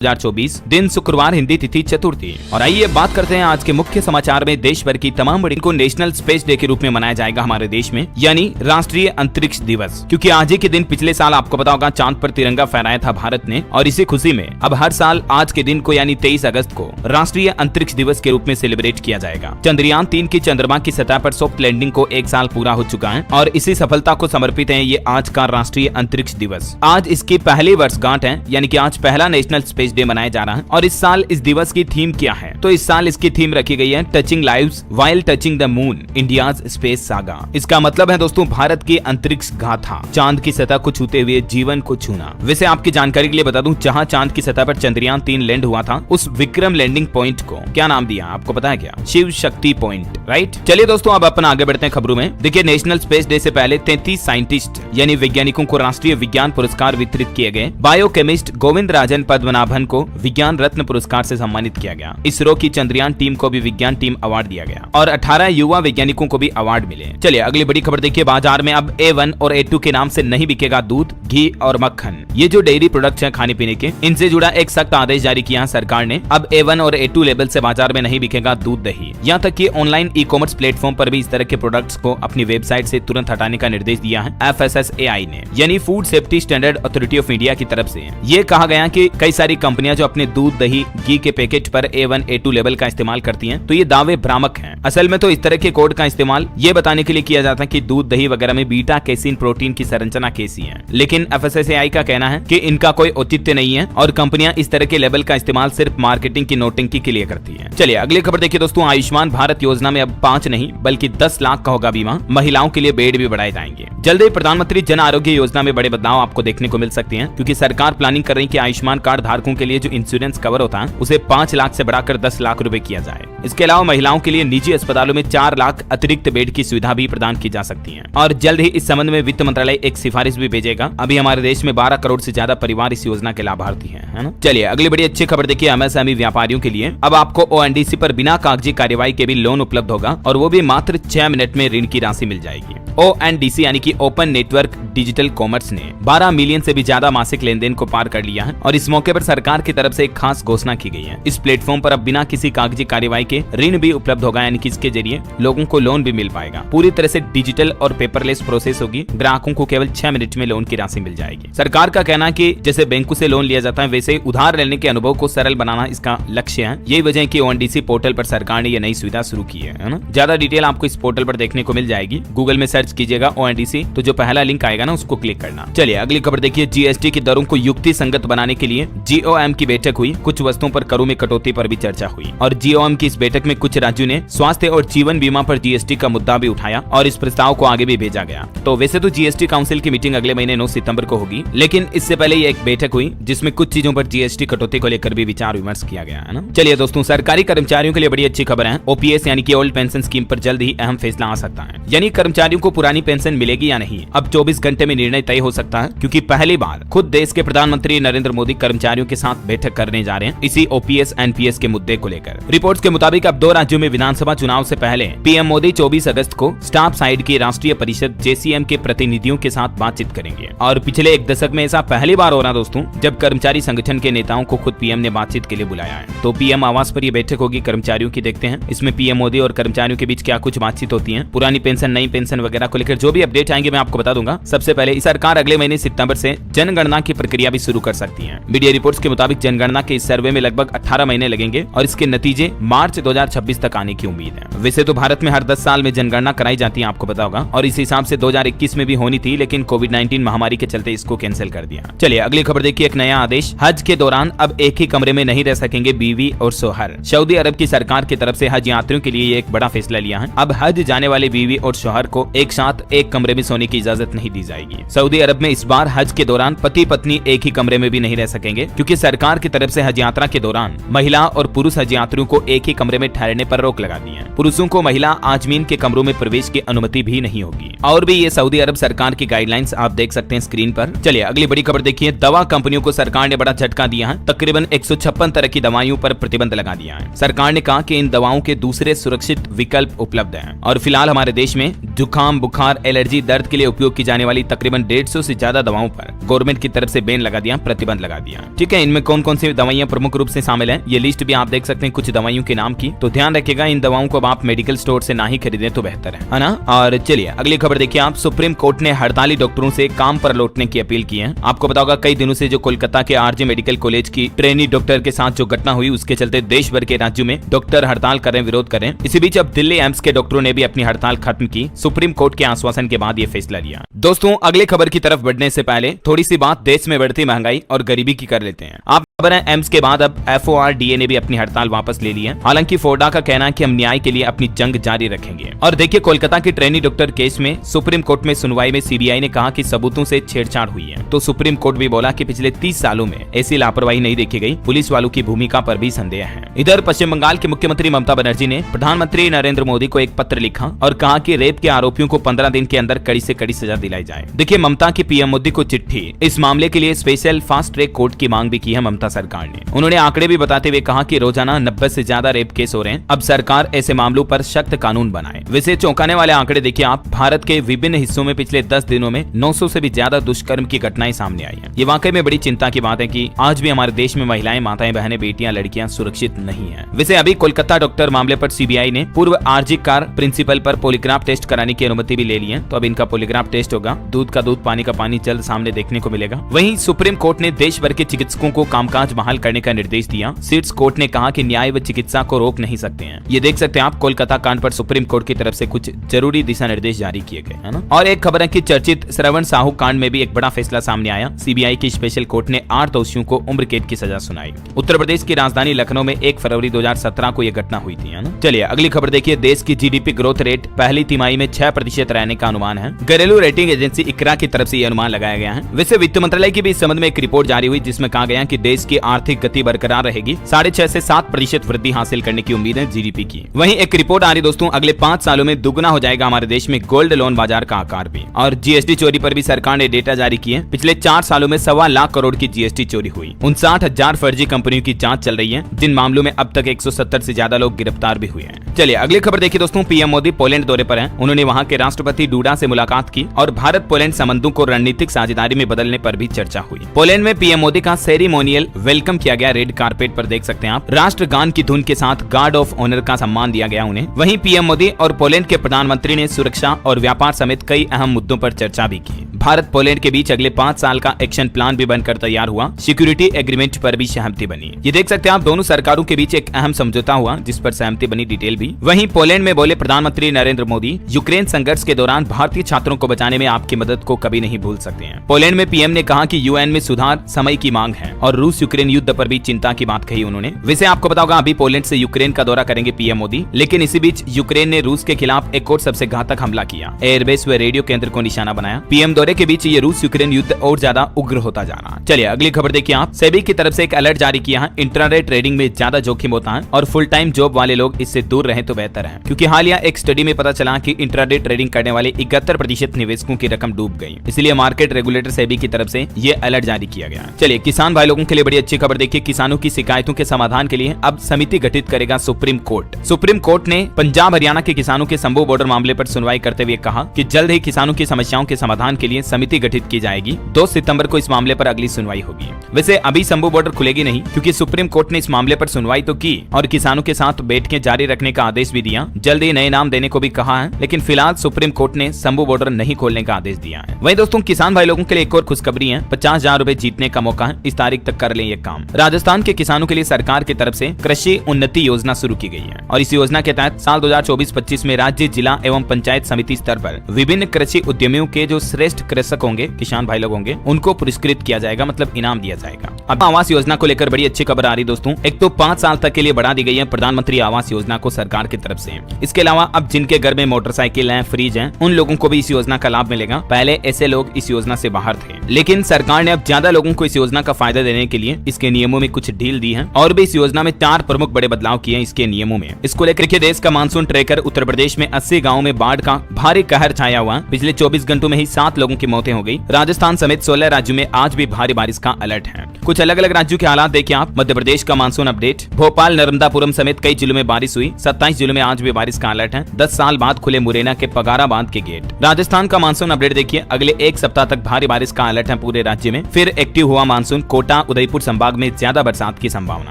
2024 दिन शुक्रवार, हिंदी तिथि चतुर्थी। और आइए बात करते हैं आज के मुख्य समाचार में। देश भर की तमाम बड़ी को नेशनल स्पेस डे के रूप में मनाया जाएगा हमारे देश में, यानी राष्ट्रीय अंतरिक्ष दिवस। क्योंकि आज ही के दिन पिछले साल आपको पता होगा चांद पर तिरंगा फहराया था भारत ने, और इसी खुशी में अब हर साल आज के दिन को यानी 23 अगस्त को राष्ट्रीय अंतरिक्ष दिवस के रूप में सेलिब्रेट किया जाएगा। चंद्रयान 3 की चंद्रमा की सतह पर सॉफ्ट लैंडिंग को 1 साल पूरा हो चुका है और इसी सफलता को समर्पित है ये आज का राष्ट्रीय अंतरिक्ष दिवस। आज इसकी पहली वर्षगांठ है, यानी कि आज पहला नेशनल स्पेस डे मनाया जा रहा है। और इस साल इस दिवस की थीम क्या है? तो इस साल इसकी थीम रखी गई है touching lives while touching the moon, India's space saga. इसका मतलब है दोस्तों भारत की अंतरिक्ष गाथा, चांद की सतह को छूते हुए जीवन को छूना। वैसे आपकी जानकारी के लिए बता दूं, जहां चांद की सतह पर चंद्रयान 3 लैंड हुआ था, उस विक्रम लैंडिंग पॉइंट को क्या नाम दिया आपको पता है क्या? Shiv Shakti point, right. चलिए दोस्तों अब अपन आगे बढ़ते हैं खबरों में। देखिए नेशनल स्पेस डे से पहले 33 साइंटिस्ट यानी वैज्ञानिकों को राष्ट्रीय विज्ञान पुरस्कार वितरित किए गए। बायोकेमिस्ट गोविंद राजन पद्मनाभन को विज्ञान रत्न पुरस्कार से सम्मानित किया गया। इसरो की चंद्रयान टीम को भी विज्ञान टीम अवार्ड दिया गया और 18 युवा वैज्ञानिकों को भी अवार्ड मिले। चलिए अगली बड़ी खबर देखिए। बाजार में अब A1 और A2 के नाम से नहीं बिकेगा दूध, घी और मक्खन। ये जो डेयरी प्रोडक्ट्स हैं खाने पीने के, इनसे जुड़ा एक सख्त आदेश जारी किया है सरकार ने। अब A1 और A2 लेबल से बाजार में नहीं बिकेगा दूध दही। यहाँ तक कि ऑनलाइन ई कॉमर्स प्लेटफॉर्म पर भी इस तरह के प्रोडक्ट्स को अपनी वेबसाइट से तुरंत हटाने का निर्देश दिया है FSSAI ने, यानी food safety standard authority of India की तरफ से। ये कहा गया कि कई सारी कंपनियां जो अपने दूध दही घी के पैकेट पर A1 A2 लेवल का इस्तेमाल करती हैं, तो ये दावे भ्रामक हैं। असल में तो इस तरह के कोड का इस्तेमाल ये बताने के लिए किया जाता है कि दूध दही वगैरह में बीटा कैसीन प्रोटीन की संरचना कैसी है। लेकिन FSSAI का कहना है कि इनका कोई औचित्य नहीं है और कंपनियां इस तरह के लेबल का इस्तेमाल सिर्फ मार्केटिंग की नोटिंग के लिए करती है। चलिए अगली खबर देखिए दोस्तों। आयुष्मान भारत योजना में अब 5 नहीं बल्कि 10 लाख का होगा बीमा। महिलाओं के लिए बेड भी बढ़ाए जाएंगे। जल्द ही प्रधानमंत्री जन आरोग्य योजना में बड़े बदलाव आपको देखने को मिल सकते हैं, क्योंकि सरकार प्लानिंग कर रही है कि आयुष्मान कार्ड धारकों के लिए जो इंश्योरेंस कवर होता है उसे 5 लाख से बढ़ाकर 10 लाख रुपए किया जाए। इसके अलावा महिलाओं के लिए निजी अस्पतालों में 4 लाख अतिरिक्त बेड की सुविधा भी प्रदान की जा सकती है। और जल्द ही इस संबंध में वित्त मंत्रालय एक सिफारिश भी भेजेगा। अभी हमारे देश में 12 करोड़ से ज्यादा परिवार इस योजना के लाभार्थी हैं, है ना। चलिए अगली बड़ी अच्छी खबर देखिए। MSME व्यापारियों के लिए अब आपको ONDC पर बिना कागजी कार्यवाही के भी लोन उपलब्ध होगा और वो भी मात्र 6 मिनट में ऋण की राशि मिल जाएगी। ONDC यानी कि ओपन नेटवर्क डिजिटल कॉमर्स ने 12 मिलियन से भी ज्यादा मासिक लेन देन को पार कर लिया है और इस मौके पर सरकार की तरफ से एक खास घोषणा की गई है। इस प्लेटफॉर्म पर अब बिना किसी कागजी कार्यवाही के ऋण भी उपलब्ध होगा, यानी कि इसके जरिए लोगों को लोन भी मिल पाएगा। पूरी तरह से डिजिटल और पेपरलेस प्रोसेस होगी। ग्राहकों को केवल 6 मिनट में लोन की राशि मिल जाएगी। सरकार का कहना है कि जैसे बैंकों से लोन लिया जाता है वैसे ही उधार लेने के अनुभव को सरल बनाना इसका लक्ष्य है। यही वजह है कि ONDC पोर्टल पर सरकार ने यह नई सुविधा शुरू की है ना। ज्यादा डिटेल आपको इस पोर्टल पर देखने को मिल जाएगी। गूगल में सर्च कीजिएगा ONDC, तो जो पहला लिंक आएगा ना उसको क्लिक करना। चलिए अगली खबर देखिए। GST की दरों को युक्ति संगत बनाने के लिए GOM की बैठक हुई। कुछ वस्तुओं पर करों में कटौती पर भी चर्चा हुई और GOM की इस बैठक में कुछ राज्यों ने स्वास्थ्य और जीवन बीमा पर GST का मुद्दा भी उठाया और इस प्रस्ताव को आगे भी भेजा गया। तो वैसे तो GST काउंसिल की मीटिंग अगले महीने 9 सितंबर को होगी, लेकिन इससे पहले ये एक बैठक हुई जिसमें कुछ चीजों पर GST कटौती को लेकर भी विचार विमर्श किया गया है ना। चलिए दोस्तों, सरकारी कर्मचारियों के लिए बड़ी अच्छी खबर है। OPS यानी कि ओल्ड पेंशन स्कीम पर जल्द ही अहम फैसला आ सकता है, यानी कर्मचारियों को पुरानी पेंशन मिलेगी या नहीं। अब 24 घंटे में निर्णय तय हो सकता है, क्योंकि पहली बार खुद देश के प्रधानमंत्री नरेंद्र मोदी कर्मचारियों के साथ बैठक करने जा रहे हैं इसी OPS NPS के मुद्दे को लेकर। रिपोर्ट्स के मुताबिक अब 2 राज्यों में विधानसभा चुनाव से पहले PM मोदी 24 अगस्त को स्टाफ साइड की राष्ट्रीय परिषद JCM के प्रतिनिधियों के साथ बातचीत करेंगे। और पिछले 1 दशक में ऐसा पहली बार हो रहा दोस्तों जब कर्मचारी संगठन के नेताओं को खुद PM ने बातचीत के लिए बुलाया है। तो PM आवास पर यह बैठक होगी कर्मचारियों की। देखते हैं इसमें PM मोदी और कर्मचारियों के बीच क्या कुछ बातचीत होती है। पुरानी पेंशन नई पेंशन वगैरह को लेकर जो भी अपडेट आएंगे मैं आपको बता दूंगा। सबसे पहले सरकार अगले महीने सितंबर से जनगणना की प्रक्रिया भी शुरू कर सकती है। मीडिया रिपोर्ट्स के मुताबिक जनगणना के इस सर्वे में लगभग 18 महीने लगेंगे और इसके नतीजे मार्च 2026 तक आने की उम्मीद है। वैसे तो भारत में हर 10 साल में जनगणना कराई जाती है, आपको पता होगा, और इस हिसाब से 2021 में भी होनी थी, लेकिन कोविड-19 महामारी के चलते इसको कैंसिल कर दिया। चलिए अगली खबर देखिए। एक नया आदेश। हज के दौरान अब एक ही कमरे में नहीं रह सकेंगे बीवी और शौहर। सऊदी अरब की सरकार की तरफ से हज यात्रियों के लिए एक बड़ा फैसला लिया है। अब हज जाने वाले बीवी और शौहर को एक साथ एक कमरे में सोने की इजाजत नहीं दी जाएगी। सऊदी अरब में इस बार हज के दौरान पति पत्नी एक ही कमरे में भी नहीं रह सकेंगे, क्योंकि सरकार की तरफ से हज यात्रा के दौरान महिला और पुरुष हज यात्रियों को एक ही कमरे में ठहरने पर रोक लगा दी है। पुरुषों को महिला आजमीन के कमरों में प्रवेश की अनुमति भी नहीं होगी। और भी ये सऊदी अरब सरकार की गाइडलाइंस आप देख सकते हैं स्क्रीन पर। चलिए अगली बड़ी खबर देखिए। दवा कंपनियों को सरकार ने बड़ा झटका दिया है। तकरीबन 156 तरह की दवाइयों पर प्रतिबंध लगा दिया है। सरकार ने कहा कि इन दवाओं के दूसरे सुरक्षित विकल्प उपलब्ध हैं और फिलहाल हमारे देश में जुकाम, बुखार, एलर्जी, दर्द के लिए उपयोग की जाने वाली तकरीबन 150 से ज्यादा दवाओं पर गवर्नमेंट की तरफ से बैन लगा दिया, प्रतिबंध लगा दिया। ठीक है, इनमें कौन कौन सी दवाइयां प्रमुख रूप से शामिल है, ये लिस्ट भी आप देख सकते हैं कुछ दवाइयों के नाम की। तो ध्यान रखिएगा इन दवाओं को अब आप मेडिकल स्टोर से ना ही खरीदें तो बेहतर है ना। और चलिए अगली खबर देखिए आप। सुप्रीम कोर्ट ने हड़ताली डॉक्टरों से काम पर लौटने की अपील की है। आपको पता होगा कई दिनों से जो कोलकाता के आरजे मेडिकल कॉलेज की ट्रेनी डॉक्टर के साथ जो घटना हुई, उसके चलते देश भर के राज्यों में डॉक्टर हड़ताल कर रहे, विरोध कर रहे हैं। इसी बीच अब दिल्ली एम्स के डॉक्टरों ने भी अपनी हड़ताल खत्म की। सुप्रीम कोर्ट के आश्वासन के बाद ये फैसला लिया। दोस्तों अगली खबर की तरफ बढ़ने से पहले थोड़ी सी बात देश में बढ़ती महंगाई और गरीबी की कर लेते हैं। आप खबर है एम्स के बाद अब FORDA ने भी अपनी हड़ताल वापस ले ली है। हालांकि फोर्डा का कहना है कि हम न्याय के लिए अपनी जंग जारी रखेंगे। और देखिए कोलकाता की ट्रेनी डॉक्टर केस में सुप्रीम कोर्ट में सुनवाई में CBI ने कहा कि सबूतों से छेड़छाड़ हुई है। तो सुप्रीम कोर्ट भी बोला कि पिछले 30 सालों में ऐसी लापरवाही नहीं देखी गई। पुलिस वालों की भूमिका पर भी संदेह है। इधर पश्चिम बंगाल की मुख्यमंत्री ममता बनर्जी ने प्रधानमंत्री नरेंद्र मोदी को एक पत्र लिखा और कहा कि रेप के आरोपियों को 15 दिन के अंदर कड़ी से कड़ी सजा दिलाई जाए। देखिए ममता की PM मोदी को चिट्ठी, इस मामले के लिए स्पेशल फास्ट ट्रैक कोर्ट की मांग भी की है ममता सरकार ने। उन्होंने आंकड़े भी बताते हुए कहा कि रोजाना 90 से ज्यादा रेप केस हो रहे हैं। अब सरकार ऐसे मामलों पर सख्त कानून बनाए। वैसे चौंकाने वाले आंकड़े देखिए आप। भारत के विभिन्न हिस्सों में पिछले 10 दिनों में 900 से भी ज्यादा दुष्कर्म की घटनाएं सामने आई हैं। ये वाकई में बड़ी चिंता की बात है कि आज भी हमारे देश में महिलाएं, माताएं, बहनें, बेटियां, लड़कियां सुरक्षित नहीं है। वैसे अभी कोलकाता डॉक्टर मामले पर CBI ने पूर्व RG कार प्रिंसिपल पर पॉलीग्राफ टेस्ट कराने की अनुमति भी ले ली है। तो अब इनका पॉलीग्राफ टेस्ट होगा। दूध का दूध, पानी का पानी जल्द सामने देखने को मिलेगा। वहीं सुप्रीम कोर्ट ने देश भर के चिकित्सकों को कामकाज बहाल करने का निर्देश दिया। सीट्स कोर्ट ने कहा कि न्याय व चिकित्सा को रोक नहीं सकते हैं। ये देख सकते हैं आप कोलकाता कांड पर सुप्रीम कोर्ट की तरफ से कुछ जरूरी दिशा निर्देश जारी किए गए है ना। और एक खबर है कि चर्चित श्रवण साहू कांड में भी एक बड़ा फैसला सामने आया। CBI की स्पेशल कोर्ट ने 8 दोषियों को उम्र कैद की सजा सुनाई। उत्तर प्रदेश की राजधानी लखनऊ में 1 फरवरी 2017 को यह घटना हुई थी है ना। चलिए अगली खबर देखिए। देश की GDP ग्रोथ रेट पहली तिमाही में 6% रहने का अनुमान है। घरेलू रेटिंग एजेंसी ICRA की तरफ से यह अनुमान लगाया गया है। वैसे वित्त मंत्रालय की भी इस संबंध में एक रिपोर्ट जारी हुई जिसमें कहा गया कि देश की आर्थिक गति बरकरार रहेगी। 6.5 से 7% वृद्धि हासिल करने की उम्मीद है GDP की। वहीं एक रिपोर्ट आ रही दोस्तों, अगले 5 सालों में दुगना हो जाएगा हमारे देश में गोल्ड लोन बाजार का आकार भी। और GST चोरी पर भी सरकार ने डेटा जारी किए। पिछले 4 सालों में 1.25 लाख करोड़ की GST चोरी हुई। 59,000 फर्जी कंपनियों की जांच चल रही है, जिन मामलों में अब तक 170 से ज्यादा लोग गिरफ्तार भी हुए हैं। चलिए अगली खबर देखिए दोस्तों। PM मोदी पोलैंड दौरे पर हैं। उन्होंने वहां के राष्ट्रपति डूडा से मुलाकात की और भारत पोलैंड संबंधों को रणनीतिक साझेदारी में बदलने पर भी चर्चा हुई। पोलैंड में PM मोदी का सेरेमोनियल वेलकम किया गया। रेड कारपेट पर देख सकते हैं आप। राष्ट्रगान की धुन के साथ गार्ड ऑफ ऑनर का सम्मान दिया गया उन्हें। वहीं PM मोदी और पोलैंड के प्रधानमंत्री ने सुरक्षा और व्यापार समेत कई अहम मुद्दों पर चर्चा भी की। भारत पोलैंड के बीच अगले 5 साल का एक्शन प्लान भी बनकर तैयार हुआ। सिक्योरिटी एग्रीमेंट पर भी सहमति बनी। ये देख सकते हैं आप, दोनों सरकारों के बीच एक अहम समझौता हुआ जिस पर सहमति बनी। डिटेल भी। वहीं पोलैंड में बोले प्रधानमंत्री नरेंद्र मोदी, यूक्रेन संघर्ष के दौरान भारतीय छात्रों को बचाने में आपकी मदद को कभी नहीं भूल सकते हैं। पोलैंड में PM ने कहा कि UN में सुधार समय की मांग है और रूस यूक्रेन युद्ध पर भी चिंता की बात कही उन्होंने। वैसे आपको पता होगा अभी पोलैंड से यूक्रेन का दौरा करेंगे PM मोदी, लेकिन इसी बीच यूक्रेन ने रूस के खिलाफ एक और सबसे घातक हमला किया। एयरबेस व रेडियो केंद्र को निशाना बनाया। PM दौरे के बीच ये रूस यूक्रेन युद्ध और ज्यादा उग्र होता जा रहा है। चलिए अगली खबर देखिए आप। सेबी की तरफ से एक अलर्ट जारी किया है। इंट्राडे ट्रेडिंग में ज्यादा जोखिम होता है और फुल टाइम जॉब वाले लोग इससे दूर रहें तो बेहतर है, क्योंकि हालिया एक स्टडी में पता चला कि इंट्राडे ट्रेडिंग करने वाले 71% निवेशकों की रकम डूब गई। इसलिए मार्केट रेगुलेटर सेबी की तरफ से ये अलर्ट जारी किया गया। चलिए किसान भाई लोगों के लिए बड़ी अच्छी खबर देखिए। किसानों की शिकायतों के समाधान के लिए अब समिति गठित करेगा सुप्रीम कोर्ट। सुप्रीम कोर्ट ने पंजाब हरियाणा के किसानों के शंभू बॉर्डर मामले पर सुनवाई करते हुए कहा कि जल्द ही किसानों की समस्याओं के समाधान के लिए समिति गठित की जाएगी। 2 सितंबर को इस मामले पर अगली सुनवाई होगी। वैसे अभी शंभू बॉर्डर खुलेगी नहीं, क्योंकि सुप्रीम कोर्ट ने इस मामले पर सुनवाई तो की और किसानों के साथ बैठकें जारी रखने का आदेश भी दिया। जल्द ही नए नाम देने को भी कहा है, लेकिन फिलहाल सुप्रीम कोर्ट ने शंभू बॉर्डर नहीं खोलने का आदेश दिया है। वहीं दोस्तों किसान भाई लोगों के लिए एक और खुशखबरी है। 50,000 रुपए जीतने का मौका है। इस तारीख तक कर लें ये काम। राजस्थान के किसानों के लिए सरकार की तरफ से कृषि उन्नति योजना शुरू की गई है और इस योजना के तहत साल 2024-25 में राज्य, जिला एवं पंचायत समिति स्तर पर विभिन्न कृषि उद्यमियों के जो श्रेष्ठ कृषक होंगे, किसान भाई लोग होंगे, उनको पुरस्कृत किया जाएगा, मतलब इनाम दिया जाएगा। अब आवास योजना को लेकर बड़ी अच्छी खबर आ रही दोस्तों। एक तो 5 साल तक के लिए बढ़ा दी गई है प्रधानमंत्री आवास योजना को सरकार की तरफ से। इसके अलावा अब जिनके घर में मोटरसाइकिल है, फ्रिज है, उन लोगों को भी इस योजना का लाभ मिलेगा। पहले ऐसे लोग इस योजना से बाहर थे, लेकिन सरकार ने अब ज्यादा लोगों को इस योजना का फायदा देने के लिए इसके नियमों में कुछ ढील दी है और भी इस योजना में 4 प्रमुख बड़े बदलाव किए हैं इसके नियमों में। इसको लेकर के देश का मानसून ट्रैकर उत्तर प्रदेश में 80 गाँव में बाढ़ का भारी कहर छाया हुआ। पिछले 24 घंटों में ही 7 लोगों की मौतें हो गई। राजस्थान समेत 16 राज्यों में आज भी भारी बारिश का अलर्ट है। कुछ अलग अलग राज्यों के हालात देखिए आप। मध्य प्रदेश का मानसून अपडेट। भोपाल, नर्मदापुरम समेत कई जिलों में बारिश हुई। 27 जिलों में आज भी बारिश का अलर्ट है। 10 साल बाद खुले मुरैना के पगारा बांध के गेट। राजस्थान का मानसून अपडेट देखिए। अगले एक सप्ताह तक भारी बारिश का अलर्ट है पूरे राज्य में। फिर एक्टिव हुआ मानसून। कोटा, उदयपुर संभाग में ज्यादा बरसात की संभावना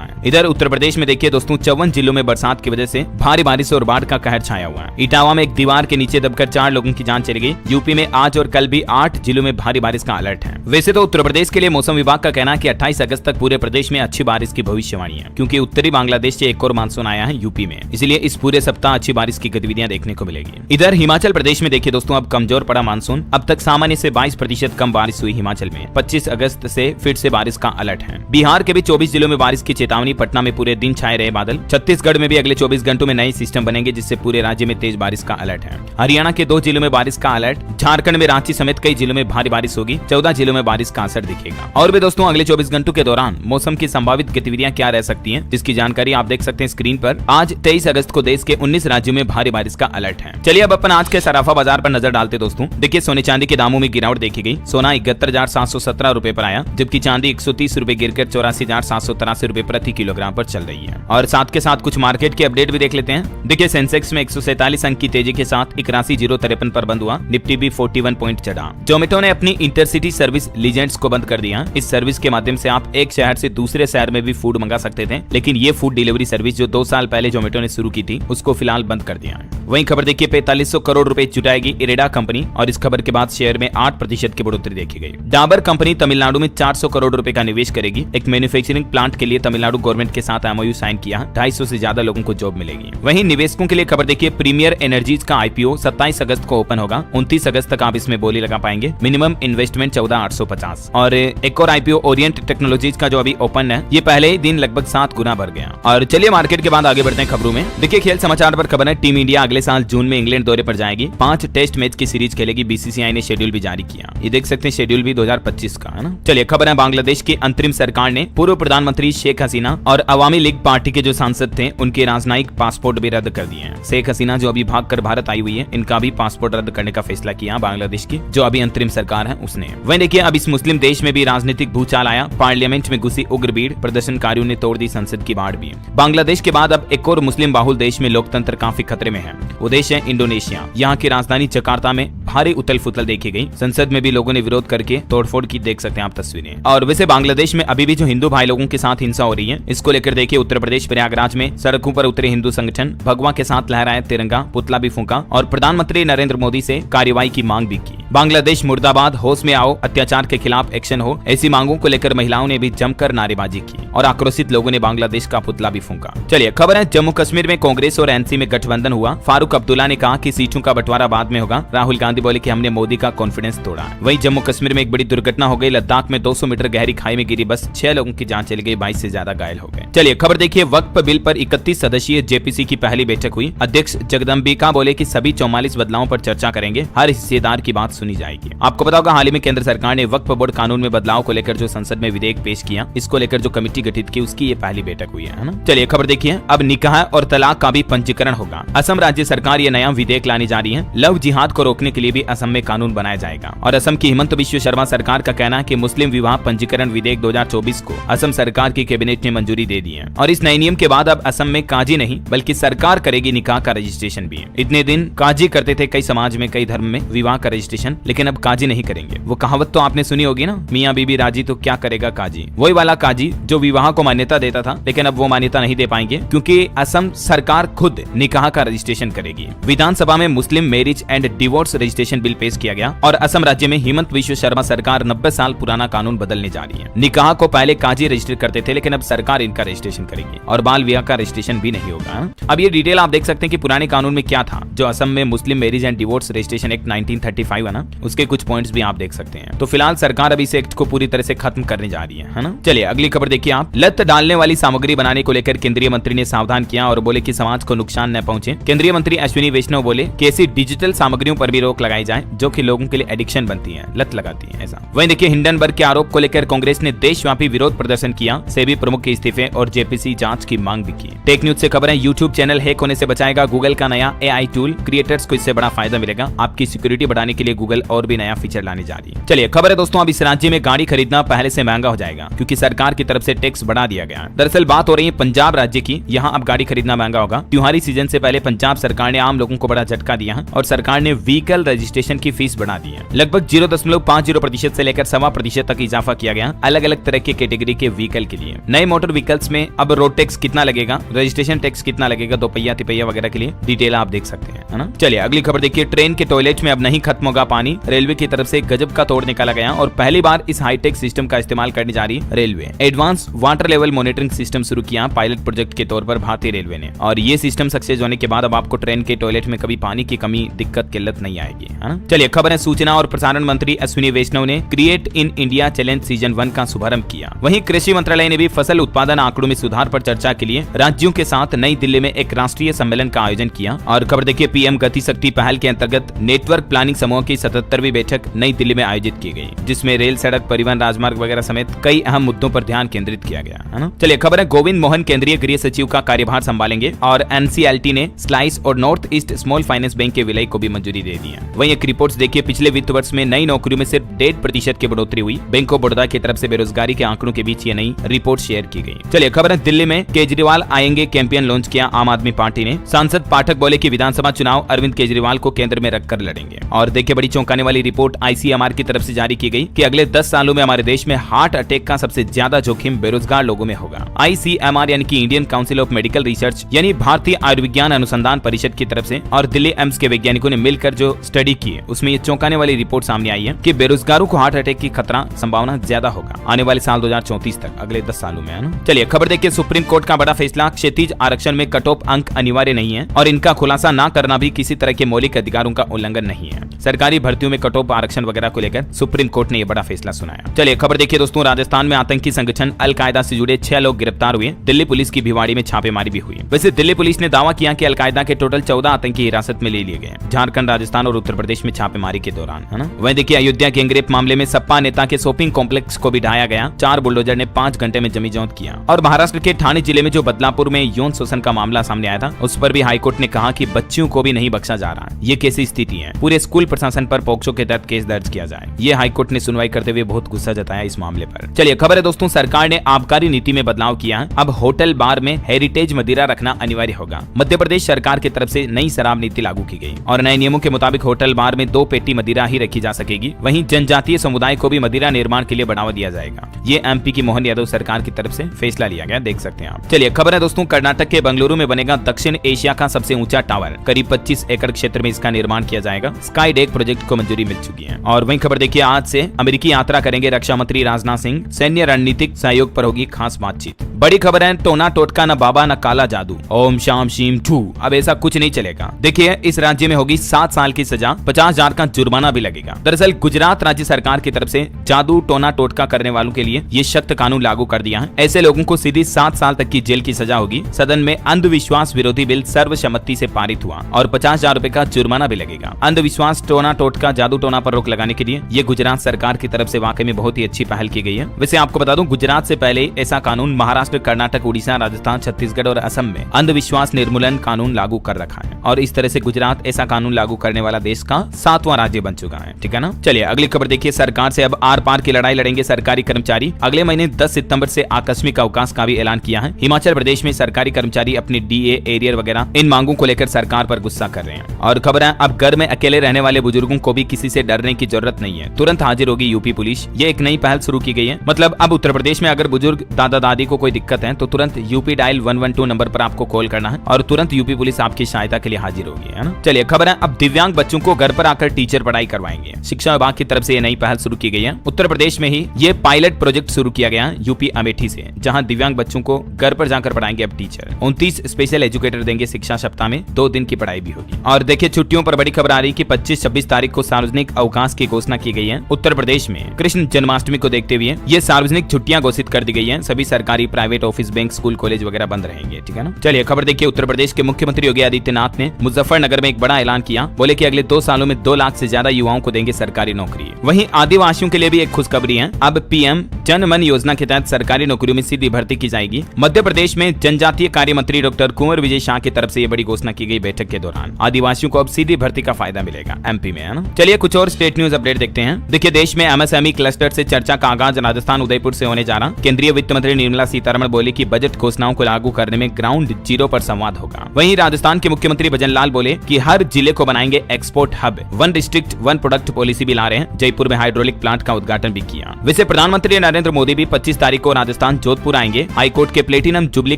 है। इधर उत्तर प्रदेश में देखिए दोस्तों, 54 जिलों में बरसात की वजह से भारी बारिश और बाढ़ का कहर छाया हुआ है। इटावा में एक दीवार के नीचे दबकर 4 लोगों की जान चली गई। यूपी में आज और कल भी 8 जिलों में भारी बारिश का अलर्ट है। वैसे तो उत्तर प्रदेश के लिए मौसम विभाग का कहना है कि 28 अगस्त तक पूरे प्रदेश में अच्छी बारिश की भविष्यवाणी है, क्योंकि उत्तरी बांग्लादेश से एक और मानसून आया है यूपी में। इसलिए इस पूरे सप्ताह अच्छी बारिश की गतिविधियां देखने को मिलेगी। इधर हिमाचल प्रदेश में देखिए दोस्तों, अब कमजोर पड़ा मानसून। अब तक सामान्य से 22% कम बारिश हुई हिमाचल में। 25 अगस्त से फिर से बारिश का अलर्ट है। बिहार के भी 24 जिलों में बारिश की चेतावनी। पटना में पूरे दिन छाए रहे बादल। छत्तीसगढ़ में भी अगले 24 घंटों में नए सिस्टम बनेंगे, जिससे पूरे राज्य में तेज बारिश का अलर्ट है। हरियाणा के 2 जिलों में बारिश का अलर्ट। झारखंड में रांची समेत कई जिलों में भारी बारिश होगी। 14 जिलों में बारिश का असर दिखेगा। और भी दोस्तों, अगले 24 घंटों के दौरान मौसम की संभावित गतिविधियां क्या रह सकती हैं, जिसकी जानकारी आप देख सकते हैं स्क्रीन पर। आज 23 अगस्त को देश के 19 राज्यों में भारी बारिश का अलर्ट है। चलिए अब अपन आज के सराफा बाजार पर नजर डालते दोस्तों। देखिए, सोने चांदी के दामों में गिरावट देखी गई। सोना 71,717 रुपए पर आया, जबकि चांदी 130 रुपए गिरकर 84,783 रुपए प्रति किलोग्राम पर चल रही है। और साथ के साथ कुछ मार्केट के अपडेट भी देख लेते हैं। देखिए, सेंसेक्स में 147 अंक की तेजी के साथ 81,053 पर बंद हुआ। निफ्टी भी 41 पॉइंट चढ़ा। जोमेटो ने अपनी इंटरसिटी सर्विस लीजेंड्स को बंद कर दिया। इस सर्विस के माध्यम से आप एक शहर से दूसरे शहर में भी फूड मंगा सकते थे, लेकिन ये फूड डिलीवरी सर्विस जो 2 साल पहले जोमेटो ने शुरू की थी, उसको फिलहाल बंद कर दिया है। वहीं खबर देखिए, 4500 करोड़ रुपए जुटाएगी इरेडा कंपनी, और इस खबर के बाद शेयर में 8% की बढ़ोतरी देखी गई। डाबर कंपनी तमिलनाडु में 400 करोड़ रुपए का निवेश करेगी। एक मैन्युफैक्चरिंग प्लांट के लिए तमिलनाडु गवर्नमेंट के साथ एमओयू साइन किया। 250 से ज्यादा लोगों को जॉब मिलेगी। वहीं निवेशकों के लिए खबर देखिए, प्रीमियर एनर्जीज का आईपीओ 27 अगस्त को ओपन होगा। 29 अगस्त तक आप इसमें बोली लगा पाएंगे। Minimum investment 14,850। और एक और आईपीओ ओरिएंट टेक्नोलॉजीज का जो अभी ओपन है, ये पहले ही दिन लगभग 7 गुना बढ़ गया। और चलिए मार्केट के बाद आगे बढ़ते हैं खबरों में। देखिए, खेल समाचार पर खबर है, टीम इंडिया अगले साल जून में इंग्लैंड दौरे पर जाएगी। 5 टेस्ट मैच की सीरीज खेलेगी। बीसीसीआई ने शेड्यूल भी जारी किया। ये देख सकते हैं शेड्यूल भी 2025 का है ना। चलिए खबर है, बांग्लादेश की अंतरिम सरकार ने पूर्व प्रधानमंत्री शेख हसीना और अवामी लीग पार्टी के जो सांसद थे, उनके राजनयिक पासपोर्ट भी रद्द कर दिए हैं। शेख हसीना जो अभी भागकर भारत आई हुई है, इनका भी पासपोर्ट रद्द करने का फैसला किया बांग्लादेश की जो अभी अंतरिम सरकार है उसने। वहीं देखिए, अब इस मुस्लिम देश में भी राजनीतिक भूचाल आया। पार्लियामेंट में घुसी उग्र भीड़। प्रदर्शनकारियों ने तोड़ दी संसद की बाड़ भी। बांग्लादेश के बाद अब एक और मुस्लिम बाहुल देश में लोकतंत्र काफी खतरे में है। वो देश है इंडोनेशिया। यहाँ की राजधानी जकार्ता में भारी उथल फुथल देखी गई। संसद में भी लोगों ने विरोध करके तोड़फोड़ की, देख सकते हैं आप तस्वीरें। और वैसे बांग्लादेश में अभी भी जो हिंदू भाई लोगों के साथ हिंसा हो रही है, इसको लेकर देखिए उत्तर प्रदेश प्रयागराज में सड़कों पर उतरे हिंदू संगठन। भगवा के साथ लहराया तिरंगा, पुतला भी फूंका और प्रधानमंत्री नरेंद्र मोदी से कार्रवाई की मांग भी की। बांग्लादेश मुर्दाबाद, होश में आओ, अत्याचार के खिलाफ एक्शन हो, ऐसी मांगों को लेकर महिलाओं ने भी जमकर नारेबाजी की और आक्रोशित लोगों ने बांग्लादेश का पुतला भी फूंका। चलिए खबर है, जम्मू कश्मीर में कांग्रेस और एनसी में गठबंधन हुआ। फारूक अब्दुल्ला ने कहा कि सीटों का बंटवारा बाद में होगा। राहुल गांधी बोले कि हमने मोदी का कॉन्फिडेंस तोड़ा। वहीं जम्मू कश्मीर में एक बड़ी दुर्घटना हो गई। लद्दाख में 200 मीटर गहरी खाई में गिरी बस, 6 लोगों की जान चली गई, 22 से ज्यादा घायल हो गए। चलिए खबर देखिए, वक्फ बिल पर 31 सदस्यीय जेपीसी की पहली बैठक हुई। अध्यक्ष जगदम्बिका बोले कि सभी 44 बदलावों पर चर्चा करेंगे। हर हिस्सेदार की बात सुनी जाएगी। आपको पता होगा, हाल ही में केंद्र सरकार ने वक्फ बोर्ड कानून में बदलाव को लेकर जो संसद में विधेयक पेश किया, इसको लेकर जो कमेटी गठित की, उसकी ये पहली बैठक हुई है ना। चलिए खबर देखिए, अब निकाह और तलाक का भी पंजीकरण होगा। असम राज्य सरकार ये नया विधेयक लाने जा रही है। लव जिहाद को रोकने के लिए भी असम में कानून बनाया जाएगा। और असम की हिमंत बिश्व शर्मा सरकार का कहना है कि मुस्लिम विवाह पंजीकरण विधेयक 2024 को असम सरकार की कैबिनेट ने मंजूरी दे दी है। और इस नए नियम के बाद अब असम में काजी नहीं बल्कि सरकार करेगी निकाह का रजिस्ट्रेशन भी। इतने दिन काजी करते थे कई समाज में, कई धर्म में विवाह का रजिस्ट्रेशन, लेकिन अब काजी नहीं करेंगे। वो कहावत तो आपने सुनी होगी ना, मियाँ बीबी राजी तो क्या करेगा काजी। वही वाला काजी जो विवाह को मान्यता देता था, लेकिन अब वो मान्यता नहीं दे पाएंगे क्योंकि असम सरकार खुद निकाह का रजिस्ट्रेशन करेगी। विधानसभा में मुस्लिम marriage and divorce registration bill पेश किया गया और असम राज्य में हिमंत बिश्व शर्मा सरकार 90 साल पुराना कानून बदलने जा रही है। निकाह को पहले काजी रजिस्टर करते थे, लेकिन अब सरकार इनका रजिस्ट्रेशन करेगी और बाल विवाह का रजिस्ट्रेशन भी नहीं होगा। अब ये डिटेल आप देख सकते हैं कि पुराने कानून में क्या था। जो असम में मुस्लिम marriage and divorce registration act 1935 है ना, उसके कुछ पॉइंट्स भी आप देख सकते हैं। तो फिलहाल सरकार अभी इस एक्ट को पूरी तरह से खत्म करने जा रही है ना। चलिए अगली खबर देखिए आप। लत डालने वाली सामग्री बनाने को लेकर केंद्रीय मंत्री ने सावधान किया और बोले कि समाज को नुकसान न पहुंचे। केंद्रीय मंत्री अश्विनी वैष्णव बोले कि ऐसी डिजिटल सामग्रियों पर भी रोक लगाई जाए जो कि लोगों के लिए एडिक्शन बनती है, लत लगाती है ऐसा। वहीं देखिए, हिंडनबर्ग के आरोप को लेकर कांग्रेस ने देशव्यापी विरोध प्रदर्शन किया। सेबी प्रमुख के इस्तीफे और जेपीसी जांच की मांग भी की। टेक न्यूज से खबर है, यूट्यूब चैनल हैक होने से बचाएगा गूगल का नया एआई टूल। क्रिएटर्स को इससे बड़ा फायदा मिलेगा। आपकी सिक्योरिटी बढ़ाने के लिए गूगल और भी नया फीचर लाने जा रही है। चलिए खबर है दोस्तों, अब इस राज्य में गाड़ी खरीदना पहले से महंगा हो जाएगा क्योंकि सरकार की तरफ से टैक्स बढ़ा दिया गया। दरअसल बात हो रही है पंजाब राज्य की, यहाँ अब गाड़ी खरीदना महंगा होगा। त्योहारी सीजन से पहले पंजाब सरकार ने आम लोगों को बड़ा झटका दिया है और सरकार ने व्हीकल रजिस्ट्रेशन की फीस बढ़ा दी है। लगभग 0.50% से लेकर 1.25% तक इजाफा किया गया अलग अलग तरह के कैटेगरी के व्हीकल के लिए। नए मोटर व्हीकल्स में अब रोड टैक्स कितना लगेगा, रजिस्ट्रेशन टैक्स कितना लगेगा, दोपहिया तिपहिया वगैरह के लिए डिटेल आप देख सकते हैं, है ना। चलिए अगली खबर देखिए, ट्रेन के टॉयलेट में अब नहीं खत्म होगा पानी, रेलवे की तरफ से गजब का तोड़ निकाला गया और पहली बार इस हाईटेक सिस्टम का इस्तेमाल करने जा रही railway. Advance water level monitoring system शुरू किया पायलट प्रोजेक्ट के तौर पर भारतीय रेलवे ने, और ये सिस्टम सक्सेस होने के बाद अब आपको ट्रेन के टॉयलेट में कभी पानी की कमी दिक्कत किल्लत नहीं आएगी, है ना। चलिए खबर है, सूचना और प्रसारण मंत्री अश्विनी वैष्णव ने create in India challenge season 1 का शुभारंभ किया। वहीं कृषि मंत्रालय ने भी फसल उत्पादन आंकड़ों में सुधार पर चर्चा के लिए राज्यों के साथ नई दिल्ली में एक राष्ट्रीय सम्मेलन का आयोजन किया। और खबर देखिए, पीएम गति शक्ति पहल के अंतर्गत नेटवर्क प्लानिंग समूह की 77वीं बैठक नई दिल्ली में आयोजित की गई, जिसमें रेल, सड़क, परिवहन, राजमार्ग वगैरह समेत कई अहम मुद्दों पर ध्यान केंद्रित किया गया, है ना। चलिए खबर है, गोविंद मोहन केंद्रीय गृह सचिव का कार्यभार संभालेंगे और एनसीएलटी ने स्लाइस और north east small finance bank के विलय को भी मंजूरी दे दी है। वहीं एक रिपोर्ट देखिए, पिछले वित्त वर्ष में नई नौकरियों में सिर्फ 1.5% की बढ़ोतरी हुई। बैंक ऑफ बड़ौदा की तरफ से बेरोजगारी के आंकड़ों के बीच ये नई रिपोर्ट शेयर की गई। चलिए खबर है, दिल्ली में केजरीवाल आएंगे कैंपेन लॉन्च किया आम आदमी पार्टी ने। सांसद पाठक बोले कि विधानसभा चुनाव अरविंद केजरीवाल को केंद्र में रखकर लड़ेंगे। और देखिए बड़ी चौंकाने वाली रिपोर्ट आईसीएमआर की तरफ से जारी की गई कि अगले 10 सालों में हमारे देश में हार्ट अटैक का सबसे ज्यादा जोखिम बेरोजगार लोगों में होगा। आईसीएमआर यानी कि Indian council of medical research यानी भारतीय आयुर्विज्ञान अनुसंधान परिषद की तरफ से और दिल्ली एम्स के वैज्ञानिकों ने मिलकर जो स्टडी की है उसमें ये चौंकाने वाली रिपोर्ट सामने आई है कि बेरोजगारों को हार्ट अटैक की खतरा संभावना ज्यादा होगा आने वाले साल 2034 तक, अगले 10 सालों में, है ना। चलिए खबर देखिए, सुप्रीम कोर्ट का बड़ा फैसला, क्षैतिज आरक्षण में कट ऑफ अंक अनिवार्य नहीं है और इनका खुलासा न करना भी किसी तरह के मौलिक अधिकारों का उल्लंघन नहीं है। सरकारी भर्तियों में कट ऑफ आरक्षण वगैरह को लेकर सुप्रीम कोर्ट ने यह बड़ा फैसला सुनाया। चलिए खबर देखिए दोस्तों, राजस्थान में आतंकी संगठन अलकायदा से जुड़े 6 लोग गिरफ्तार हुए। दिल्ली पुलिस की भिवाड़ी में छापेमारी भी हुई। वैसे दिल्ली पुलिस ने दावा किया कि अलकायदा के टोटल 14 आतंकी हिरासत में ले लिए गए झारखंड, राजस्थान और उत्तर प्रदेश में छापेमारी के दौरान, है ना। वहीं देखिए, अयोध्या गैंगरेप मामले में सपा नेता के शॉपिंग कॉम्प्लेक्स को भी ढाया गया। 4 बुलडोजर ने 5 घंटे में जमीजौत किया। और महाराष्ट्र के ठाणे जिले में जो बदलापुर में यौन शोषण का मामला सामने आया था उस पर भी हाईकोर्ट ने कहा कि बच्चियों को भी नहीं बख्शा जा रहा है। ये कैसी स्थिति है, पूरे स्कूल प्रशासन पर पॉक्सो के तहत केस दर्ज किया जाए। ये हाईकोर्ट ने सुनवाई करते हुए बहुत गुस्सा जताया इस मामले पर। चलिए खबर है दोस्तों, सरकार ने आबकारी नीति में बदलाव किया है। अब होटल बार में हेरिटेज मदिरा रखना अनिवार्य होगा। मध्य प्रदेश सरकार की तरफ से नई शराब नीति लागू की गई और नए नियमों के मुताबिक होटल बार में 2 पेटी मदिरा ही रखी जा सकेगी। वहीं जनजातीय समुदाय को भी मदिरा निर्माण के लिए बढ़ावा दिया जाएगा। ये एमपी की मोहन यादव सरकार की तरफ से फैसला लिया गया, देख सकते हैं आप। चलिए खबर है दोस्तों, कर्नाटक के बेंगलुरु में बनेगा दक्षिण एशिया का सबसे ऊंचा टावर। करीब 25 एकड़ क्षेत्र में इसका निर्माण किया जाएगा। स्काई डेक प्रोजेक्ट को मंजूरी मिल चुकी है। और वहीं खबर देखिए, आज से अमेरिकी यात्रा करेंगे रक्षा मंत्री राजनाथ सिंह। सैन्य रणनीतिक सहयोग पर होगी खास बातचीत। बड़ी खबर है, टोना टोटका न बाबा न काला जादू, ओम शाम शीम ठू, अब ऐसा कुछ नहीं चलेगा। देखिए, इस राज्य में होगी 7 साल की सजा, 50,000 का जुर्माना भी लगेगा। दरअसल गुजरात राज्य सरकार की तरफ से जादू टोना टोटका करने वालों के लिए ये सख्त कानून लागू कर दिया है। ऐसे लोगों को सीधी 7 साल तक की जेल की सजा होगी। सदन में अंधविश्वास विरोधी बिल सर्वसम्मति से पारित हुआ और 50,000 रुपए का जुर्माना भी लगेगा। अंधविश्वास, टोना टोटका, जादू टोना पर रोक लगाने के लिए ये गुजरात सरकार की तरफ से वाकई में बहुत ही अच्छी पहल की गई है। वैसे आपको बता दूं, गुजरात से पहले ऐसा कानून महाराष्ट्र, कर्नाटक, उड़ीसा, राजस्थान, छत्तीसगढ़ और असम में अंधविश्वास निर्मूलन कानून लागू कर रखा है और इस तरह से गुजरात ऐसा कानून लागू करने वाला देश का 7वां राज्य बन चुका है, ठीक है ना। चलिए अगली खबर देखिए, सरकार से अब आर पार की लड़ाई लड़ेंगे सरकारी कर्मचारी। अगले महीने 10 सितंबर से आकस्मिक अवकाश का भी ऐलान किया है। हिमाचल प्रदेश में सरकारी कर्मचारी अपनी डीए, एरियर वगैरह इन मांगों को लेकर सरकार पर गुस्सा कर रहे हैं। और खबर है, अब घर में अकेले रहने वाले बुजुर्गों को भी किसी से डरने की जरूरत नहीं है, तुरंत हाजिर होगी यूपी पुलिस। ये एक नई पहल शुरू की गई है। मतलब अब उत्तर प्रदेश में अगर बुजुर्ग दादा दादी को कोई दिक्कत है तो तुरंत यूपी डायल 112 नंबर पर आपको कॉल करना है और तुरंत यूपी पुलिस आपकी सहायता के लिए हाजिर होगी, है ना। चलिए खबर है, अब दिव्यांग बच्चों को घर पर आकर टीचर पढ़ाई करवाएंगे। शिक्षा विभाग की तरफ से ये नई पहल शुरू की गई है। उत्तर प्रदेश में ही ये पायलट प्रोजेक्ट शुरू किया गया यूपी अमेठी से, जहां दिव्यांग बच्चों को घर पर जाकर पढ़ाएंगे अब टीचर। 29 स्पेशल एजुकेटर देंगे शिक्षा सप्ताह में, 2 दिन की पढ़ाई भी होगी। और देखिए, छुट्टियों पर बड़ी खबर आ रही कि 25-26 तारीख को सार्वजनिक अवकाश की घोषणा की गई है। उत्तर प्रदेश में कृष्ण जन्माष्टमी को देखते हुए ये सार्वजनिक छुट्टियां घोषित कर दी गई है। सभी सरकारी, private office, bank, school, college वगैरह बंद रहेंगे, ठीक है ना। चलिए खबर देखिए, उत्तर प्रदेश के मुख्यमंत्री योगी आदित्यनाथ ने मुजफ्फरनगर में एक बड़ा ऐलान किया। बोले कि अगले 2 सालों में 2 लाख से ज्यादा युवाओं को देंगे सरकारी नौकरी। वहीं आदिवासियों के लिए भी एक खुशखबरी है। अब पीएम जन मन योजना के तहत सरकारी नौकरियों में सीधी भर्ती की जाएगी। मध्य प्रदेश में जनजातीय कार्य मंत्री डॉक्टर कुंवर विजय शाह की तरफ से ये बड़ी घोषणा की गई बैठक के दौरान। आदिवासियों को अब सीधी भर्ती का फायदा मिलेगा एमपी में, है ना। चलिए चलिए कुछ और स्टेट न्यूज अपडेट देखते हैं। देखिए देश में एमएसएमई क्लस्टर से चर्चा का आगाज राजस्थान उदयपुर से होने जा रहा। केंद्रीय वित्त मंत्री निर्मला सीतारमण बोले कि बजट घोषणाओं को लागू करने में ग्राउंड जीरो पर संवाद होगा। वहीं राजस्थान के मुख्यमंत्री भजन लाल बोले कि हर जिले को बनाएंगे export hub, one district one product policy भी ला रहे हैं। जयपुर में हाइड्रोलिक प्लांट का उद्घाटन भी किया। वैसे प्रधानमंत्री नरेंद्र मोदी भी 25 तारीख को राजस्थान जोधपुर आएंगे, हाईकोर्ट के प्लेटिनम जुबली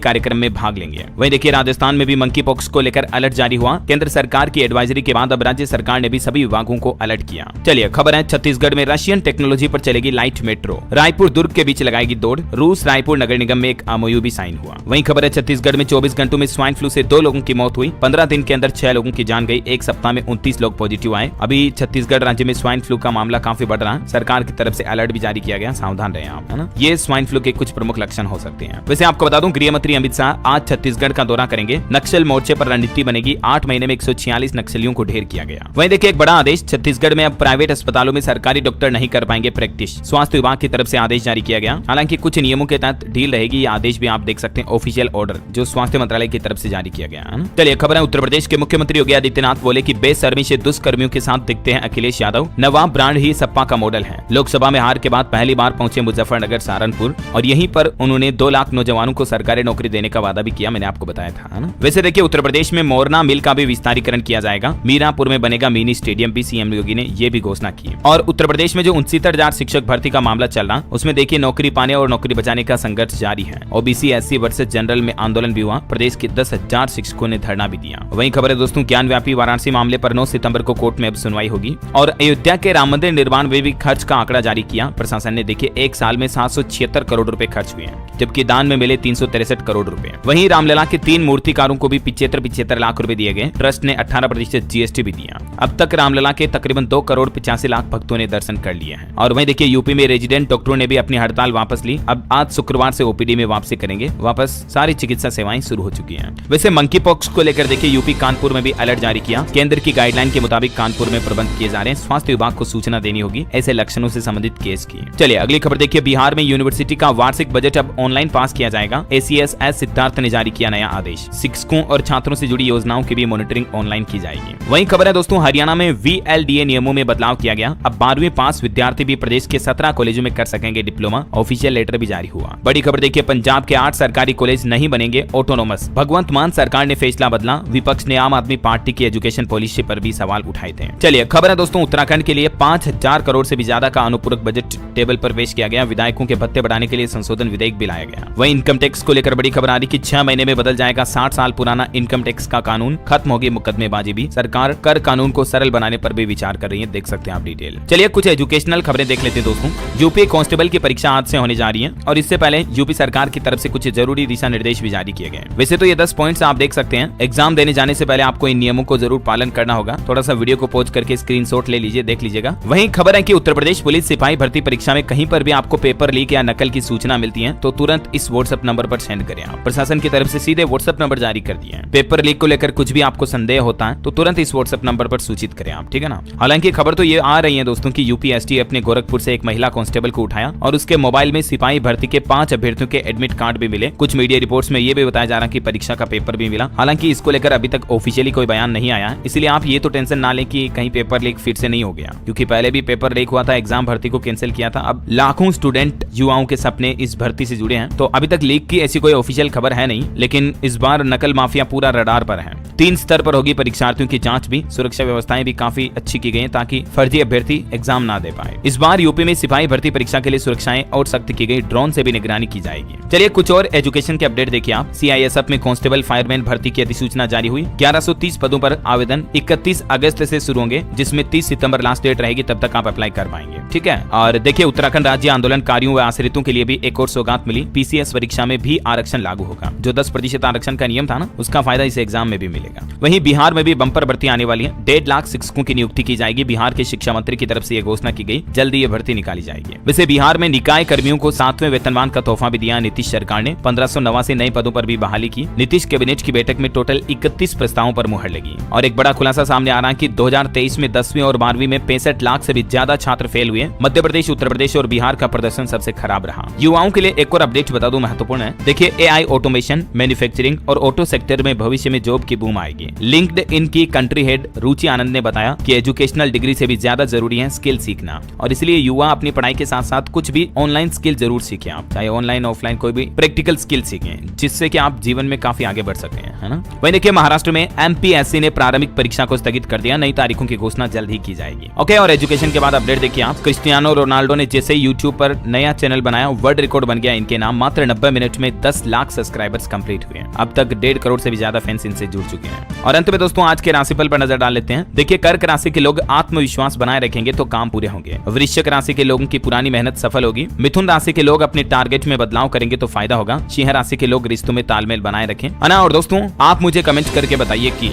कार्यक्रम में भाग लेंगे। वहीं देखिए राजस्थान में भी मंकी पॉक्स को लेकर अलर्ट जारी हुआ। केंद्र सरकार की एडवाइजरी के बाद अब राज्य सरकार ने भी सभी विभागों को अलर्ट किया। चलिए खबर है छत्तीसगढ़ में रशियन टेक्नोलॉजी पर चलेगी लाइट मेट्रो, रायपुर दुर्ग के बीच लगाएगी दौड़। रूस रायपुर नगर निगम में एक एमओयू भी साइन हुआ। वहीं खबर है छत्तीसगढ़ में 24 घंटों में स्वाइन फ्लू से 2 लोगों की मौत हुई। 15 दिन के अंदर 6 लोगों की जान गई। एक सप्ताह में 29 लोग पॉजिटिव आए। अभी छत्तीसगढ़ राज्य में स्वाइन फ्लू का मामला काफी बढ़ रहा है। सरकार की तरफ से अलर्ट भी जारी किया गया, सावधान रहें आप, है ना। ये स्वाइन फ्लू के कुछ प्रमुख लक्षण हो सकते हैं। वैसे आपको बता दूं गृह मंत्री अमित शाह आज छत्तीसगढ़ का दौरा करेंगे। नक्सल मोर्चे पर रणनीति बनेगी। 8 महीने में 146 नक्सलियों को ढेर किया गया। वहीं देखिए एक बड़ा आदेश, छत्तीसगढ़ में अब प्राइवेट अस्पतालों में सरकारी डॉक्टर नहीं कर पाएंगे प्रैक्टिस। स्वास्थ्य विभाग की तरफ से आदेश जारी किया गया। हालांकि कुछ नियमों के तहत ढील रहेगी। ये आदेश भी आप देख सकते हैं, ऑफिशियल ऑर्डर जो स्वास्थ्य मंत्रालय की तरफ से जारी किया गया है। चलिए खबर है उत्तर प्रदेश के मुख्यमंत्री योगी आदित्यनाथ बोले कि बेशर्मी से दुष्कर्मियों के साथ दिखते हैं अखिलेश यादव। नवाब ब्रांड ही सपा का मॉडल है। लोकसभा में हार के बाद पहली बार पहुंचे मुजफ्फरनगर सहारनपुर और यहीं पर उन्होंने 2 लाख नौजवानों को सरकारी नौकरी देने का वादा भी किया, मैंने आपको बताया था ना। वैसे देखिए उत्तर प्रदेश में मोरना मिल का भी विस्तारीकरण किया जाएगा। मीरापुर में बनेगा मिनी स्टेडियम भी, सीएम योगी ने ये भी घोषणा की। और उत्तर प्रदेश में जो 69,000 शिक्षक भर्ती का मामला चल रहा, उसमें देखिए नौकरी पाने और नौकरी बचाने का संघर्ष जारी है। ओबीसी एससी वर्सेस जनरल में आंदोलन भी हुआ। प्रदेश के 10,000 शिक्षकों ने धरना भी दिया। वहीं खबर है दोस्तों ज्ञानव्यापी वाराणसी मामले पर 9 सितंबर को कोर्ट में अब सुनवाई होगी। और अयोध्या के राम मंदिर निर्माण में भी खर्च का आंकड़ा जारी किया प्रशासन ने। देखिए एक साल में 776 करोड़ रुपए खर्च हुए हैं, जबकि दान में मिले 363 करोड़ रुपए। वहीं रामलला के 3 मूर्तिकारों को भी 75 लाख रुपए दिए गए। ट्रस्ट ने 18% जीएसटी भी दिया। अब तक रामलला के तकरीबन 2 करोड़ 85 लाख भक्तों ने दर्शन कर लिए हैं। और वहीं देखिए यूपी में रेजिडेंट डॉक्टरों ने भी अपनी हड़ताल वापस ली। अब आज शुक्रवार से ओपीडी में वापसी करेंगे। वापस सारी चिकित्सा सेवाएं शुरू हो चुकी हैं। वैसे मंकी पॉक्स को लेकर देखिए यूपी कानपुर में भी अलर्ट जारी किया। केंद्र की गाइडलाइन के मुताबिक कानपुर में प्रबंध किए जा रहे हैं। स्वास्थ्य विभाग को सूचना देनी होगी ऐसे लक्षणों से संबंधित केस की। चलिए अगली खबर देखिए, बिहार में यूनिवर्सिटी का वार्षिक बजट अब ऑनलाइन पास किया जाएगा। एसीएस सिद्धार्थ ने जारी किया नया आदेश। शिक्षकों और छात्रों से जुड़ी योजनाओं की भी मॉनिटरिंग ऑनलाइन की जाएगी। वहीं खबर है दोस्तों हरियाणा में VLDA नियमों में बदलाव किया गया। अब 12वीं पास विद्यार्थी भी प्रदेश के 17 कॉलेजों में कर सकेंगे डिप्लोमा। ऑफिशियल लेटर भी जारी हुआ। बड़ी खबर देखिए, पंजाब के 8 सरकारी कॉलेज नहीं बनेंगे ऑटोनोमस। भगवंत मान सरकार ने फैसला बदला। विपक्ष ने आम आदमी पार्टी की एजुकेशन पॉलिसी पर भी सवाल उठाए थे। चलिए खबर है दोस्तों उत्तराखंड के लिए 5000 करोड़ से भी ज्यादा का अनुपूरक बजट टेबल पर पेश किया गया। विधायकों के भत्ते बढ़ाने के लिए संशोधन विधेयक भी लाया गया। वहीं इनकम टैक्स को लेकर बड़ी खबर आ रही कि 6 महीने में बदल जाएगा 60 साल पुराना इनकम टैक्स का कानून। खत्म होगी मुकदमेबाजी भी। सरकार कर कानून को सरल बनाने पर भी विचार कर रही है। देख सकते हैं आप डिटेल। चलिए कुछ एजुकेशनल खबरें देख लेते हैं दोस्तों। यूपी कांस्टेबल की परीक्षा आज से होने जा रही है और इससे पहले यूपी सरकार की तरफ से कुछ जरूरी दिशा निर्देश भी जारी किए गए। वैसे तो ये 10 पॉइंट्स आप देख सकते हैं। एग्जाम देने जाने से पहले आपको इन नियमों को जरूर पालन करना होगा। थोड़ा सा वीडियो को पॉज करके स्क्रीनशॉट ले लीजिए, देख लीजिएगा। वहीं खबर है कि उत्तर प्रदेश पुलिस सिपाही भर्ती परीक्षा में कहीं पर भी आपको पेपर लीक या नकल की सूचना मिलती है तो तुरंत इस व्हाट्सएप नंबर पर सेंड करें। आप प्रशासन की तरफ से सीधे व्हाट्सएप नंबर जारी कर दिए हैं। पेपर लीक को लेकर कुछ भी आपको संदेह होता है तो तुरंत इस व्हाट्सएप नंबर पर सूचित करें आप, ठीक है ना। हालांकि खबर तो ये आ रही है दोस्तों की यूपी एसटीएफ ने गोरखपुर से एक महिला कांस्टेबल को उठाया और उसके मोबाइल में सिपाही भर्ती के 5 अभ्यर्थियों के एडमिट कार्ड भी मिले। कुछ मीडिया रिपोर्ट्स में ये भी बताया जा रहा है कि परीक्षा का पेपर भी मिला। हालांकि इसको लेकर अभी तक ऑफिशियली कोई बयान नहीं आया है, इसलिए आप ये तो टेंशन ना लें कि कहीं पेपर लीक फिर से नहीं हो गया, क्योंकि पहले भी पेपर लीक हुआ था, एग्जाम भर्ती को कैंसिल किया था। अब लाखों स्टूडेंट युवाओं के सपने इस भर्ती से जुड़े हैं। तो अभी तक लीक की ऐसी कोई ऑफिशियल खबर है नहीं, लेकिन इस बार नकल माफिया पूरा रडार पर है। 3 स्तर पर होगी परीक्षार्थियों की जांच भी। सुरक्षा व्यवस्थाएं भी काफी अच्छी की गई ताकि फर्जी अभ्यर्थी एग्जाम ना दे पाए। इस बार यूपी में सिपाही भर्ती परीक्षा के लिए सुरक्षाएं और सख्त की गई। ड्रोन से भी निगरानी की जाएगी। चलिए कुछ और एजुकेशन के अपडेट देखिए आप। सीआईएसएफ में कांस्टेबल फायरमैन भर्ती की अधिसूचना जारी हुई। 1130 पदों पर आवेदन 31 अगस्त से शुरू होंगे, जिसमें 30 सितंबर लास्ट डेट रहेगी। तब तक आप अप्लाई कर पाएंगे, ठीक है। और देखिए उत्तराखंड राज्य आंदोलनकारियों व आश्रितों के लिए भी एक और सौगात मिली। पीसीएस परीक्षा में भी आरक्षण लागू होगा। जो 10% आरक्षण का नियम था ना, उसका फायदा इस एग्जाम में भी मिलेगा। वहीं बिहार में भी बंपर भर्ती आने वाली है। 1.5 लाख शिक्षकों की नियुक्ति की जाएगी। बिहार के शिक्षा मंत्री की तरफ से यह घोषणा की गई। जल्दी ये भर्ती निकाली जाएगी। वैसे बिहार में निकाय कर्मियों को 7वें वेतनमान का तोहफा भी दिया नीतीश सरकार ने। 1589 नए पदों पर भी बहाली की। नीतीश कैबिनेट की बैठक में टोटल 31 प्रस्तावों पर मुहर लगी। और एक बड़ा खुलासा सामने आ रहा है कि 2023 में 10वीं और 12वीं में 65 लाख से भी ज्यादा छात्र फेल हुए। मध्य प्रदेश, उत्तर प्रदेश और बिहार का प्रदर्शन सबसे खराब रहा। युवाओं के लिए एक और अपडेट बता दूं, महत्वपूर्ण है। देखिए एआई ऑटोमेशन, मैन्युफैक्चरिंग और ऑटो सेक्टर में भविष्य में जॉब की बूम आएगी। लिंक्डइन की कंट्री हेड रुचि आनंद ने बताया कि एजुकेशनल डिग्री से भी ज्यादा जरूरी है स्किल सीखना, और इसलिए युवा अपनी पढ़ाई के साथ साथ कुछ भी ऑनलाइन स्किल जरूर सीखें आप, चाहे ऑनलाइन ऑफलाइन कोई भी प्रैक्टिकल स्किल सीखें, जिससे कि आप जीवन में काफी आगे बढ़ सकें, है ना। वहीं देखिए महाराष्ट्र में एमपीएससी ने प्रारंभिक परीक्षा को स्थगित कर दिया, नई तारीखों की घोषणा जल्द ही की जाएगी। ओके, और एजुकेशन के बाद अपडेट देखिए आप, क्रिस्टियानो रोनाल्डो ने जैसे यूट्यूब पर नया चैनल बनाया, वर्ल्ड रिकॉर्ड बन गया इनके नाम, मात्र 90 मिनट में 10 लाख सब्सक्राइबर्स कंप्लीट हुए हैं। अब तक 1.5 करोड़ से भी ज्यादा फैंस इनसे जुड़ चुके हैं। और अंत में दोस्तों आज के राशिफल पर नजर डाल लेते हैं। देखिए कर्क राशि के लोग आत्मविश्वास बनाए रखेंगे तो काम पूरे होंगे। वृश्चिक राशि के लोगों की पुरानी मेहनत सफल होगी। मिथुन राशि के लोग अपने टारगेट में बदलाव करेंगे तो फायदा होगा। सिंह राशि के लोग रिश्तों में तालमेल बनाए रखें, है ना। और दोस्तों आप मुझे कमेंट करके बताइए कि